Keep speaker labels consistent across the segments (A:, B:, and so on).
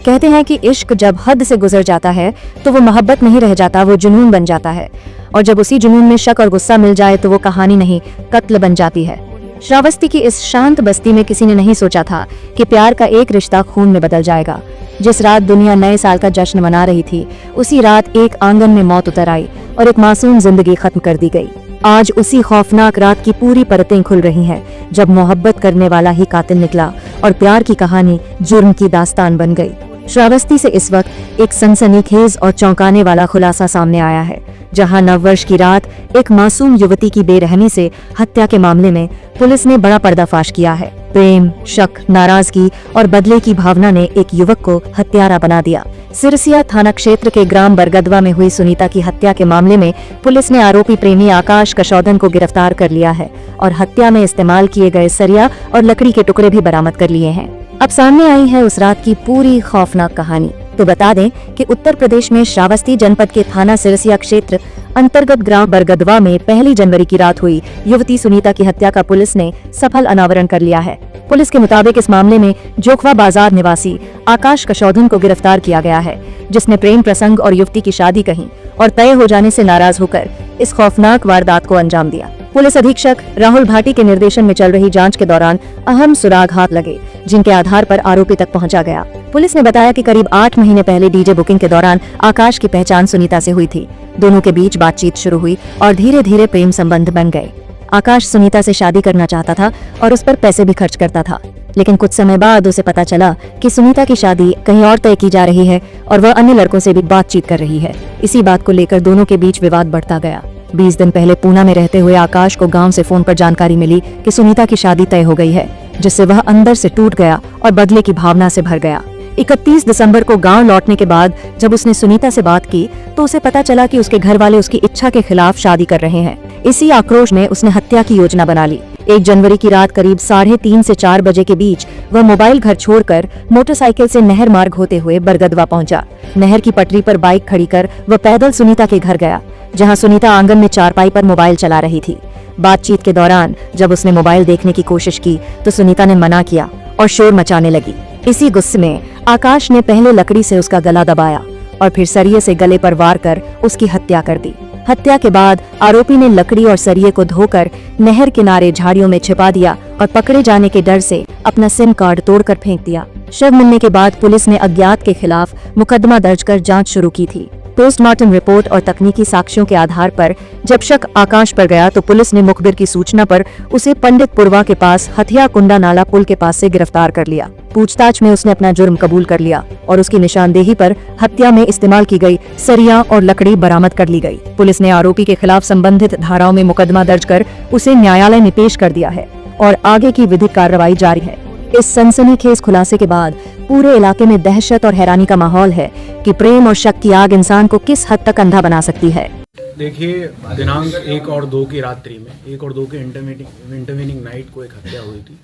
A: कहते हैं कि इश्क जब हद से गुजर जाता है तो वो मोहब्बत नहीं रह जाता, वो जुनून बन जाता है। और जब उसी जुनून में शक और गुस्सा मिल जाए तो वो कहानी नहीं, कत्ल बन जाती है। श्रावस्ती की इस शांत बस्ती में किसी ने नहीं सोचा था कि प्यार का एक रिश्ता खून में बदल जाएगा। जिस रात दुनिया नए साल का जश्न मना रही थी, उसी रात एक आंगन में मौत उतर आई और एक मासूम जिंदगी खत्म कर दी गई। आज उसी खौफनाक रात की पूरी परतें खुल रही हैं, जब मोहब्बत करने वाला ही कातिल निकला और प्यार की कहानी जुर्म की दास्तान बन गई। श्रावस्ती से इस वक्त एक सनसनीखेज और चौंकाने वाला खुलासा सामने आया है, जहां नववर्ष की रात एक मासूम युवती की बेरहमी से हत्या के मामले में पुलिस ने बड़ा पर्दाफाश किया है। प्रेम, शक, नाराजगी और बदले की भावना ने एक युवक को हत्यारा बना दिया। सिरसिया थाना क्षेत्र के ग्राम बरगदवा में हुई सुनीता की हत्या के मामले में पुलिस ने आरोपी प्रेमी आकाश कशौदन को गिरफ्तार कर लिया है और हत्या में इस्तेमाल किए गए सरिया और लकड़ी के टुकड़े भी बरामद कर लिए हैं। अब सामने आई है उस रात की पूरी खौफनाक कहानी। तो बता दें कि उत्तर प्रदेश में श्रावस्ती जनपद के थाना सिरसिया क्षेत्र अंतर्गत ग्राम बरगदवा में 1 जनवरी की रात हुई युवती सुनीता की हत्या का पुलिस ने सफल अनावरण कर लिया है। पुलिस के मुताबिक इस मामले में जोखवा बाजार निवासी आकाश कशौदन को गिरफ्तार किया गया है, जिसने प्रेम प्रसंग और युवती की शादी कही और तय हो जाने से नाराज होकर इस खौफनाक वारदात को अंजाम दिया। पुलिस अधीक्षक राहुल भाटी के निर्देशन में चल रही जांच के दौरान अहम सुराग हाथ लगे, जिनके आधार पर आरोपी तक पहुंचा गया। पुलिस ने बताया कि करीब 8 महीने पहले डीजे बुकिंग के दौरान आकाश की पहचान सुनीता से हुई थी। दोनों के बीच बातचीत शुरू हुई और धीरे धीरे प्रेम संबंध बन गए। आकाश सुनीता से शादी करना चाहता था और उस पर पैसे भी खर्च करता था, लेकिन कुछ समय बाद उसे पता चला कि सुनीता की शादी कहीं और तय की जा रही है और वह अन्य लड़कों से भी बातचीत कर रही है। इसी बात को लेकर दोनों के बीच विवाद बढ़ता गया। 20 दिन पहले पूना में रहते हुए आकाश को गांव से फोन पर जानकारी मिली कि सुनीता की शादी तय हो गई है, जिससे वह अंदर से टूट गया और बदले की भावना से भर गया। 31 दिसंबर को गांव लौटने के बाद जब उसने सुनीता से बात की तो उसे पता चला कि उसके घर वाले उसकी इच्छा के खिलाफ शादी कर रहे हैं। इसी आक्रोश में उसने हत्या की योजना बना ली। 1 जनवरी की रात करीब 3:30 से 4 बजे के बीच वह मोबाइल घर छोड़कर मोटरसाइकिल से नहर मार्ग होते हुए बरगदवा पहुंचा। नहर की पटरी पर बाइक खड़ी कर वह पैदल सुनीता के घर गया, जहां सुनीता आंगन में चारपाई पर मोबाइल चला रही थी। बातचीत के दौरान जब उसने मोबाइल देखने की कोशिश की तो सुनीता ने मना किया और शोर मचाने लगी। इसी गुस्से में आकाश ने पहले लकड़ी से उसका गला दबाया और फिर सरिये से गले पर वार कर उसकी हत्या कर दी। हत्या के बाद आरोपी ने लकड़ी और सरिये को धोकर नहर किनारे झाड़ियों में छिपा दिया और पकड़े जाने के डर से अपना सिम कार्ड तोड़कर फेंक दिया। शव मिलने के बाद पुलिस ने अज्ञात के खिलाफ मुकदमा दर्ज कर जांच शुरू की थी। पोस्टमार्टम रिपोर्ट और तकनीकी साक्ष्यों के आधार पर जब शक आकाश पर गया तो पुलिस ने मुखबिर की सूचना पर उसे पंडितपुरवा के पास हथिया कुंडा नाला पुल के पास से गिरफ्तार कर लिया। पूछताछ में उसने अपना जुर्म कबूल कर लिया और उसकी निशानदेही पर हत्या में इस्तेमाल की गई सरिया और लकड़ी बरामद कर ली गई। पुलिस ने आरोपी के खिलाफ संबंधित धाराओं में मुकदमा दर्ज कर उसे न्यायालय में पेश कर दिया है और आगे की विधिक कार्रवाई जारी है। इस सनसनीखेज खुलासे के बाद पूरे इलाके में दहशत और हैरानी का माहौल है कि प्रेम और शक की आग इंसान को किस हद तक अंधा बना सकती है।
B: देखिए, दिनांक 1 और 2 की रात्रि में 1 और 2 के इंटरवेनिंग नाइट को एक हत्या हुई थी,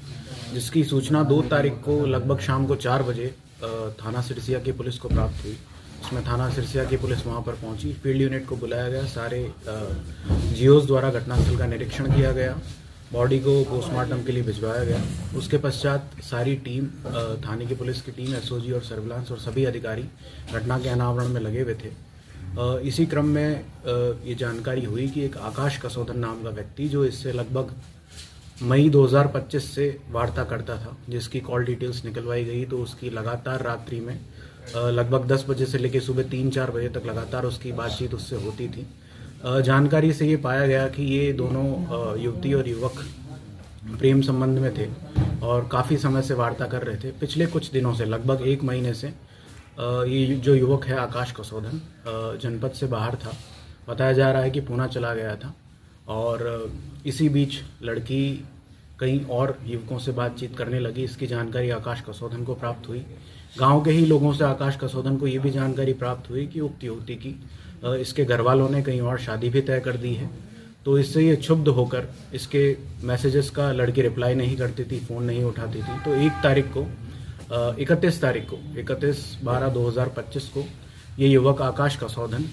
B: जिसकी सूचना 2 तारीख को लगभग शाम को 4 बजे थाना सिरसिया की पुलिस को प्राप्त हुई। उसमें थाना सिरसिया की पुलिस वहां पर पहुंची, फील्ड यूनिट को बुलाया गया, सारे जीओस द्वारा घटनास्थल का निरीक्षण किया गया, बॉडी को पोस्टमार्टम के लिए भिजवाया गया। उसके पश्चात सारी टीम, थाने की पुलिस की टीम, एसओजी और सर्विलांस और सभी अधिकारी घटना के अनावरण में लगे हुए थे। इसी क्रम में ये जानकारी हुई कि एक आकाश कसौदन नाम का व्यक्ति, जो इससे लगभग मई 2025 से वार्ता करता था, जिसकी कॉल डिटेल्स निकलवाई गई, तो उसकी लगातार रात्रि में लगभग 10 बजे से लेकर सुबह 3-4 बजे तक लगातार उसकी बातचीत उससे होती थी। जानकारी से ये पाया गया कि ये दोनों युवती और युवक प्रेम संबंध में थे और काफ़ी समय से वार्ता कर रहे थे। पिछले कुछ दिनों से, लगभग 1 महीने से, ये जो युवक है आकाश कसौदन जनपद से बाहर था। बताया जा रहा है कि पूना चला गया था और इसी बीच लड़की कई और युवकों से बातचीत करने लगी। इसकी जानकारी आकाश कसौदन को प्राप्त हुई। गांव के ही लोगों से आकाश कसौदन को ये भी जानकारी प्राप्त हुई कि उक्त युवती की इसके घर वालों ने कहीं और शादी भी तय कर दी है। तो इससे ये क्षुब्ध होकर इसके मैसेजेस का लड़की रिप्लाई नहीं करती थी, फ़ोन नहीं उठाती थी। तो 31/12/2025 को ये युवक आकाश कसौदन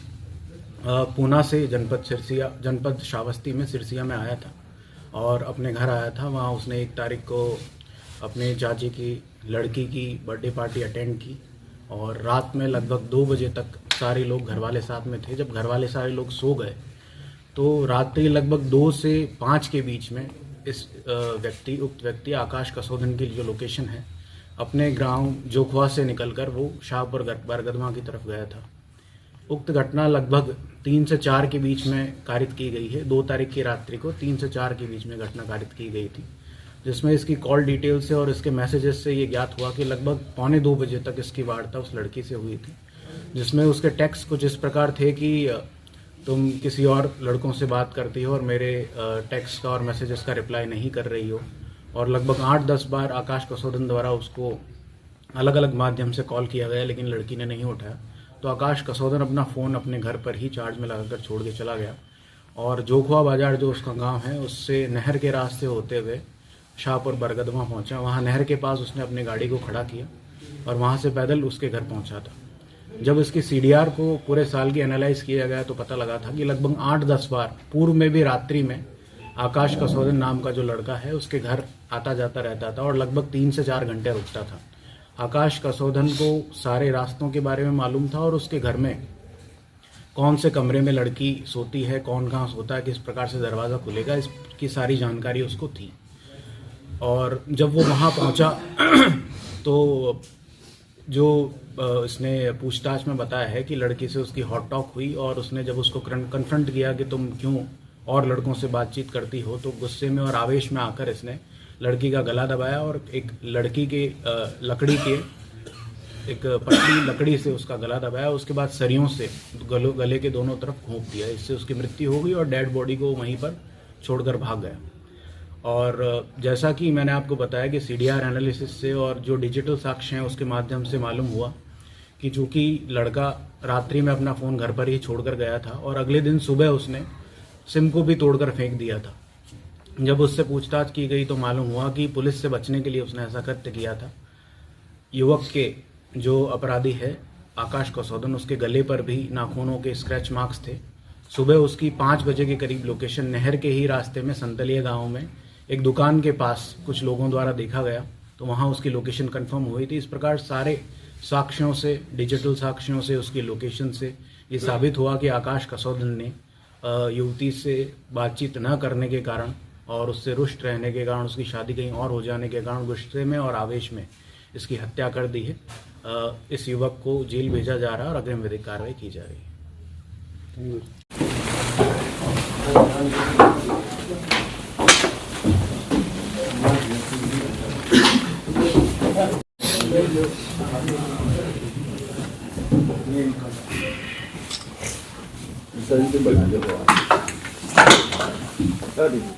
B: पूना से जनपद श्रावस्ती में सिरसिया में आया था और अपने घर आया था। वहाँ उसने 1 तारीख को अपने चाची की लड़की की बर्थडे पार्टी अटेंड की और रात में लगभग 2 बजे तक सारे लोग घरवाले साथ में थे। जब घरवाले सारे लोग सो गए तो रात्रि लगभग 2 से 5 के बीच में इस उक्त व्यक्ति आकाश कसोदन की जो लोकेशन है, अपने गांव जोखवा से निकलकर वो शाहपुर बरगदवा की तरफ गया था। उक्त घटना लगभग 3 से 4 के बीच में कारित की गई है। 2 तारीख की रात्रि को 3 से 4 के बीच में घटना कारित की गई थी, जिसमें इसकी कॉल डिटेल से और इसके मैसेजेस से ये ज्ञात हुआ कि लगभग 1:45 बजे तक इसकी वार्ता उस लड़की से हुई थी, जिसमें उसके टेक्स्ट कुछ इस प्रकार थे कि तुम किसी और लड़कों से बात करती हो और मेरे टेक्स्ट का और मैसेजेस का रिप्लाई नहीं कर रही हो। और लगभग 8-10 बार आकाश कसोदन द्वारा उसको अलग अलग माध्यम से कॉल किया गया, लेकिन लड़की ने नहीं उठाया। तो आकाश कसोदन अपना फ़ोन अपने घर पर ही चार्ज में लगाकर छोड़ के चला गया और जोखवा बाजार जो उसका गांव है उससे नहर के रास्ते होते हुए शाहपुर बरगदवा पहुंचा। वहां नहर के पास उसने अपनी गाड़ी को खड़ा किया और वहां से पैदल उसके घर पहुंचा था। जब इसकी सीडीआर को पूरे साल की एनालाइज किया गया तो पता लगा था कि लगभग 8-10 बार पूर्व में भी रात्रि में आकाश कसोदन नाम का जो लड़का है उसके घर आता जाता रहता था और लगभग 3 से 4 घंटे रुकता था। आकाश कसोदन को सारे रास्तों के बारे में मालूम था और उसके घर में कौन से कमरे में लड़की सोती है, कौन कहाँ सोता है, किस प्रकार से दरवाज़ा खुलेगा, इसकी सारी जानकारी उसको थी। और जब वो वहाँ पहुँचा तो जो इसने पूछताछ में बताया है कि लड़की से उसकी हॉट टॉक हुई और उसने जब उसको कन्फ्रंट किया कि तुम क्यों और लड़कों से बातचीत करती हो, तो गुस्से में और आवेश में आकर इसने लड़की का गला दबाया और एक लड़की के लकड़ी के एक पतली लकड़ी से उसका गला दबाया। उसके बाद सरियों से गले के दोनों तरफ घोंप दिया। इससे उसकी मृत्यु हो गई और डेड बॉडी को वहीं पर छोड़कर भाग गया। और जैसा कि मैंने आपको बताया कि सीडीआर एनालिसिस से और जो डिजिटल साक्ष्य हैं उसके माध्यम से मालूम हुआ कि चूँकि लड़का रात्रि में अपना फ़ोन घर पर ही छोड़कर गया था और अगले दिन सुबह उसने सिम को भी तोड़कर फेंक दिया था। जब उससे पूछताछ की गई तो मालूम हुआ कि पुलिस से बचने के लिए उसने ऐसा कृत्य किया था। युवक के जो अपराधी है आकाश कसोदन, उसके गले पर भी नाखूनों के स्क्रैच मार्क्स थे। सुबह उसकी 5 बजे के करीब लोकेशन नहर के ही रास्ते में संतलिया गांव में एक दुकान के पास कुछ लोगों द्वारा देखा गया, तो वहां उसकी लोकेशन कंफर्म हुई थी। इस प्रकार सारे साक्ष्यों से, डिजिटल साक्ष्यों से, उसकी लोकेशन से ये साबित हुआ कि आकाश कसोदन ने युवती से बातचीत न करने के कारण और उससे रुष्ट रहने के कारण, उसकी शादी कहीं और हो जाने के कारण गुस्से में और आवेश में इसकी हत्या कर दी है। इस युवक को जेल भेजा जा रहा है और अग्रिम विधिक कार्रवाई की जा रही है।